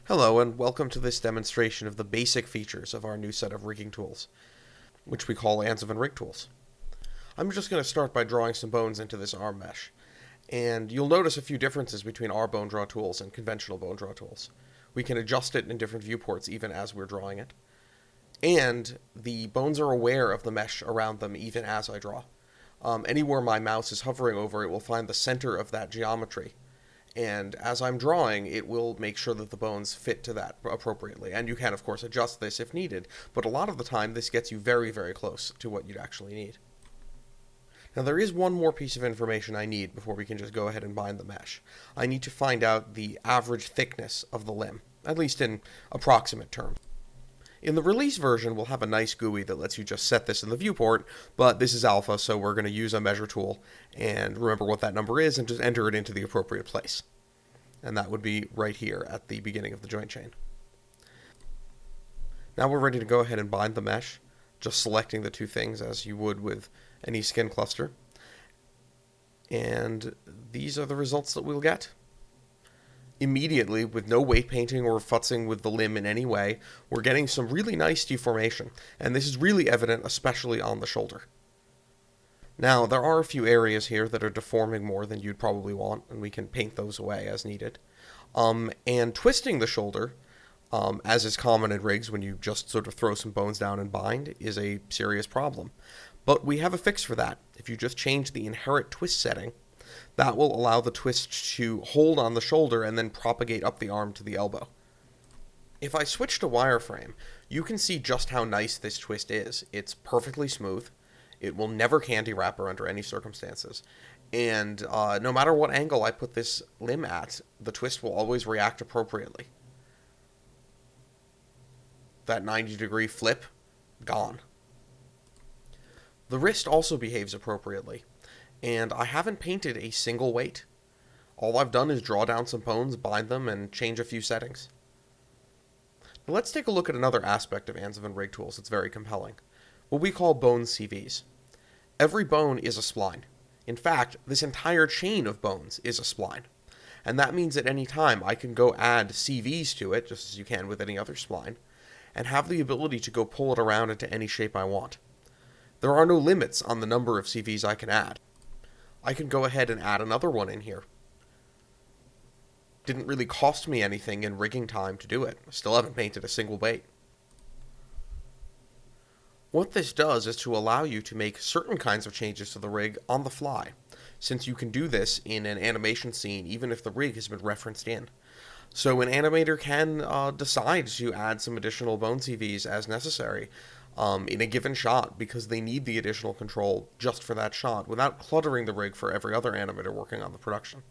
Hello and welcome to this demonstration of the basic features of our new set of rigging tools, which we call anzovin rig tools. I'm just going to start by drawing some bones into this arm mesh, and you'll notice a few differences between our bone draw tools and conventional bone draw tools. We can adjust it in different viewports even as we're drawing it, and the bones are aware of the mesh around them even as I draw. Anywhere my mouse is hovering over, it will find the center of that geometry. And as I'm drawing, it will make sure that the bones fit to that appropriately. And you can, of course, adjust this if needed, but a lot of the time this gets you very, very close to what you'd actually need. Now there is one more piece of information I need before we can just go ahead and bind the mesh. I need to find out the average thickness of the limb, at least in approximate terms. In the release version, we'll have a nice GUI that lets you just set this in the viewport, but this is alpha, so we're going to use a measure tool and remember what that number is and just enter it into the appropriate place. And that would be right here at the beginning of the joint chain. Now we're ready to go ahead and bind the mesh, just selecting the two things as you would with any skin cluster. And these are the results that we'll get. Immediately, with no weight painting or futzing with the limb in any way, we're getting some really nice deformation, and this is really evident especially on the shoulder. Now, there are a few areas here that are deforming more than you'd probably want, and we can paint those away as needed. And twisting the shoulder, as is common in rigs when you just sort of throw some bones down and bind, is a serious problem. But we have a fix for that. If you just change the inherent twist setting, that will allow the twist to hold on the shoulder and then propagate up the arm to the elbow. If I switch to wireframe, you can see just how nice this twist is. It's perfectly smooth. It will never candy wrapper under any circumstances. And no matter what angle I put this limb at, the twist will always react appropriately. That 90-degree flip, gone. The wrist also behaves appropriately. And I haven't painted a single weight. All I've done is draw down some bones, bind them, and change a few settings. Now let's take a look at another aspect of anzovin rig tools that's very compelling. What we call bone CVs. Every bone is a spline. In fact, this entire chain of bones is a spline. And that means at any time I can go add CVs to it, just as you can with any other spline, and have the ability to go pull it around into any shape I want. There are no limits on the number of CVs I can add. I can go ahead and add another one in here. Didn't really cost me anything in rigging time to do it. I still haven't painted a single weight. What this does is to allow you to make certain kinds of changes to the rig on the fly, since you can do this in an animation scene even if the rig has been referenced in. So an animator can decide to add some additional bone CVs as necessary in a given shot because they need the additional control just for that shot without cluttering the rig for every other animator working on the production.